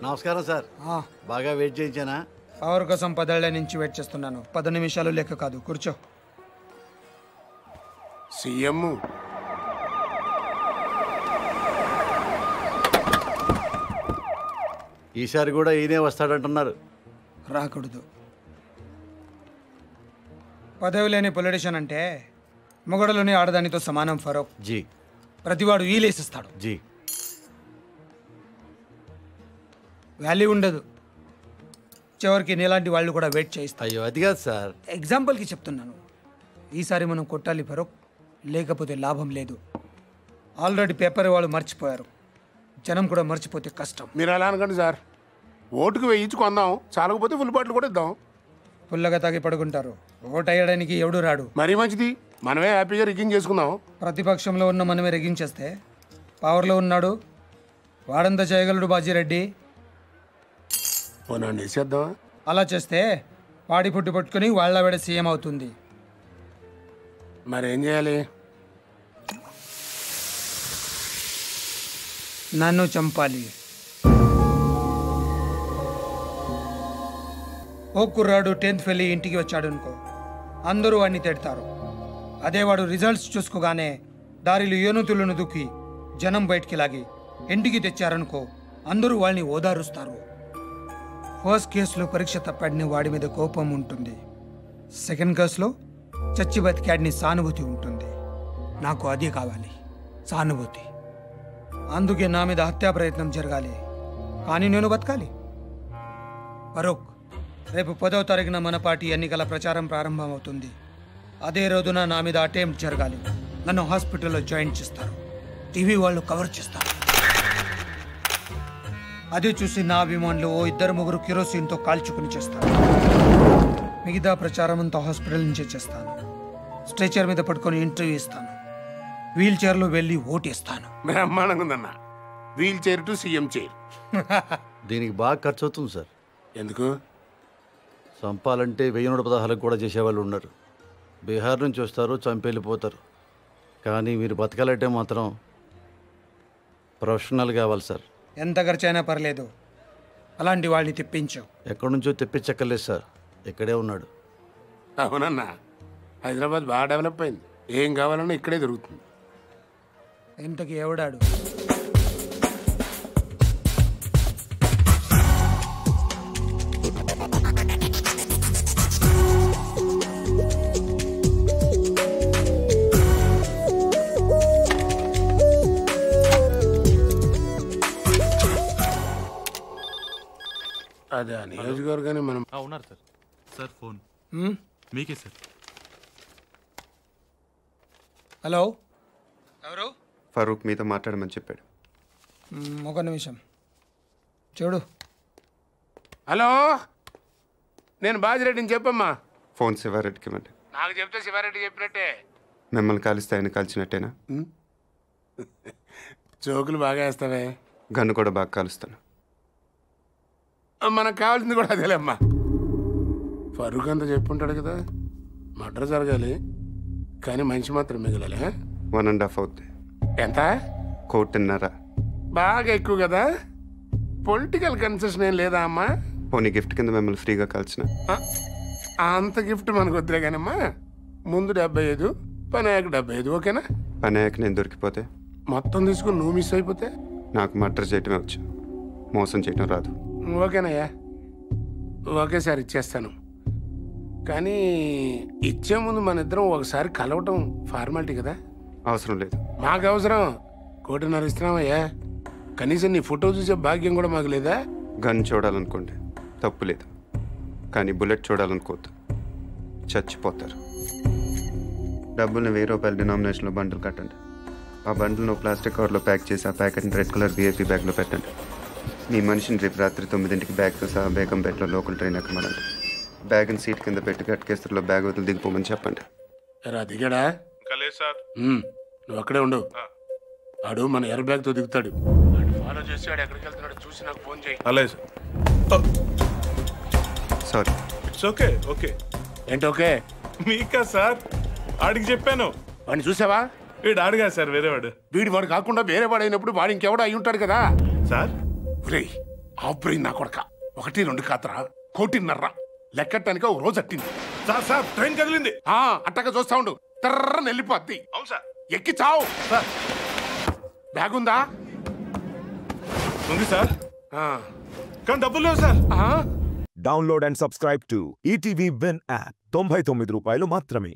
నమస్కారం సార్. బాగా wait చేయించానా? Power కోసం 10 ఏళ్ల నుంచి వెయిట్ చేస్తున్నాను. 10 నిమిషాలు లెక్క కాదు. కూర్చో. సీఎం ఈసారి కూడా ఈయనే వస్తాడంటున్నారు. రాకూడదు. పదవి లేని పొలిటీషియన్ అంటే మొగడలోని ఆడదానితో సమానం ఫరూక్. జీ. ప్రతివాడు ఈలేసిస్తాడు. జీ. వాల్యూ ఉండదు. చివరికి నీలాంటి వాళ్ళు కూడా వెయిట్ చేయిస్తారు. అయ్యో అది కాదు సార్. ఎగ్జాంపుల్కి చెప్తున్నాను. ఈసారి మనం కొట్టాలి ఫరూక్, లేకపోతే లాభం లేదు. ఆల్రెడీ పేపర్ వాళ్ళు మర్చిపోయారు. జనం కూడా మర్చిపోతే కష్టం. మీరు అలా అనకండి సార్. ఓటుకు వేయించుకుందాం, చాలకపోతే ఫుల్ బాటిల్ కూడా ఇద్దాం. పుల్లగా తాగి పడుకుంటారు. ఓటు వేయడానికి ఎవడు రాడు. మరీ మంచిది, మనమే హ్యాపీగా రిగ్గింగ్ చేసుకుందాం. ప్రతిపక్షంలో ఉన్న మనమే రెగించేస్తే పవర్లో ఉన్నాడు వాడంతా చేయగలడు బాజీరెడ్డి. పోనండి వేసేద్దామా? అలా చేస్తే వాడి పుట్టి పట్టుకుని వాళ్ళ వేడ సీఎం అవుతుంది. మరేం చేయాలి? నన్ను చంపాలి. ఓ కుర్రాడు 10th ఫెయిల్ ఇంటికి వచ్చాడు అనుకో, అందరూ వాడిని తిడతారు. అదే వాడు రిజల్ట్స్ చూసుకోగానే దారిలో ఏనుతులను దుక్కి జనం బయటికి లాగి ఇంటికి తెచ్చారనుకో, అందరూ వాళ్ళని ఓదారుస్తారు. ఫస్ట్ కేసులో పరీక్ష తప్పాడిని వాడి మీద కోపం ఉంటుంది. సెకండ్ కేసులో చచ్చి బతికాడిని సానుభూతి ఉంటుంది. నాకు అది కావాలి, సానుభూతి. అందుకే నా మీద హత్యా ప్రయత్నం జరగాలి, కానీ నేను బతకాలి. ఫరూక్, రేపు 10వ తారీఖున మన పార్టీ ఎన్నికల ప్రచారం ప్రారంభమవుతుంది. అదే రోజున నా మీద అటెంప్ట్ జరగాలి. నన్ను హాస్పిటల్లో జాయిన్ చేస్తారు. టీవీ వాళ్ళు కవర్ చేస్తారు. అదే చూసి నా అభిమానులు 2-3 కిరోసిన్తో కాల్చుకుని చేస్తారు. మిగతా ప్రచారం అంతా హాస్పిటల్ నుంచే చేస్తాను. స్ట్రెచర్ మీద పట్టుకొని ఇంటర్వ్యూ ఇస్తాను. వీల్ చైర్లో వెళ్ళి ఓటేస్తాను. బ్రహ్మాండంగా ఉందన్న. Wheel chair to CM chair. దీనికి బాగా ఖర్చు అవుతుంది సార్. ఎందుకు? చంపాలంటే 1116 కూడా చేసేవాళ్ళు ఉన్నారు. బీహార్ నుంచి వస్తారు, చంపెళ్ళిపోతారు. కానీ మీరు బతకాలంటే మాత్రం ప్రొఫెషనల్ కావాలి సార్. ఎంత ఖర్చైనా పర్లేదు, అలాంటి వాళ్ళని తెప్పించు. ఎక్కడి నుంచో తెప్పించక్కర్లేదు సార్, ఇక్కడే ఉన్నాడు. అవునన్నా, హైదరాబాద్ బాగా డెవలప్ అయింది. ఏం కావాలన్నా ఇక్కడే దొరుకుతుంది. ఇంతకి ఎవడాడు? అదే నియోజకవర్గాన్ని మనం ఉన్నారు సార్. సార్ ఫోన్ మీకే సార్. హలో, ఎవరు? ఫరూక్ మీతో మాట్లాడమని చెప్పాడు. ఒక నిమిషం చూడు. హలో, నేను బాజిరెడ్డిని చెప్పమ్మా. ఫోన్ శివారెడ్డికి ఇవ్వండి. నాకు చెప్తే శివారెడ్డి చెప్పినట్టే. మిమ్మల్ని కాలిస్తే ఆయన కాల్చినట్టేనా? జోకులు బాగా వేస్తావే. గన్ను కూడా బాగా కాలుస్తాను. మనకు కావాల్సింది కూడా అదేలేమ్మా. ఫరూక్ అంతా చెప్పుంటాడు కదా, మర్డర్ జరగాలి కానీ మనిషి మాత్రం మిగలాలి. 1.5 అవుద్ది. ఎంత? 1.5. బాగా ఎక్కువ కదా. పొలిటికల్ కన్సెషన్ ఏం లేదా అమ్మా? పోనీ గిఫ్ట్ కింద మిమ్మల్ని ఫ్రీగా కాల్చిన. అంత గిఫ్ట్ మనకు వద్దులే కానమ్మా. ముందు 75, పని అయ్యాక 75, ఓకేనా? పని అయ్యాక నేను దొరికిపోతే? మొత్తం తీసుకుని నువ్వు మిస్ అయిపోతే? నాకు మర్డర్ చేయటమే వచ్చు, మోసం చేయటం రాదు. ఓకేనయ్యా, ఒకేసారి ఇచ్చేస్తాను. కానీ ఇచ్చే ముందు మన ఇద్దరం ఒకసారి కలవటం ఫార్మాలిటీ కదా. అవసరం లేదు. మాకు అవసరం. 1.5 ఇస్తున్నామయ్యా. కనీసం నీ ఫోటో చూసే భాగ్యం కూడా మాకు లేదా? గన్ చూడాలనుకోండి, తప్పు లేదు. కానీ బుల్లెట్ చూడాలనుకోవద్దు, చచ్చిపోతారు. డబ్బుల్ని 1000 రూపాయల డినామినేషన్లో బండిల్ కట్టండి. ఆ బండిల్ను ప్లాస్టిక్ కవర్లో ప్యాక్ చేసి ఆ ప్యాకెట్ని రెడ్ కలర్ VIP బ్యాగ్లో పెట్టండి. మీ మనిషిని రేపు రాత్రి 9ంటికి బ్యాగ్తో సహా బేగంపేటలో లోకల్ ట్రైన్ ఎక్కమనండి. బ్యాగ్ని సీట్ కింద పెట్టి గట్కేస్తలో బ్యాగ్ వదిలి దిగిపోమని చెప్పండి. దిగాడా? నువ్వు అక్కడే ఉండు. ఆడు మన ఎయిర్ బ్యాగ్తో దిగుతాడు. ఫాలో చేసి ఆడు ఎక్కడికి వెళ్తున్నాడు చూసి నాకు ఫోన్ చేయి. అలాగే sir. Sorry. It's okay. Okay ఏంటి ఓకే? మీకా సార్? ఆడికి చెప్పాను. వాడిని చూసావా? వీడు ఆడుగా సార్, వేరేవాడు. వాడు కాకుండా వేరే వాడు అయినప్పుడు వాడు ఇంకెవడో అయి ఉంటాడు కదా సార్. ఆబ్రెయిన్ నా కొడక 1-2 కాతరా 1.5 లెక్కటానికి ఒక రోజు అట్టింది. సార్ సార్ ట్రైన్ కదిలింది. అట్టగా చూస్తా ఉండు, తర్రని వెళ్ళిపోద్ది. అవును సార్. ఎక్కి చావు. సార్ బ్యాగ్ ఉందా? ఉంది సార్, కానీ డబ్బులు లేవు sir. Download and subscribe to ETV win app. 99 రూపాయలు మాత్రమే.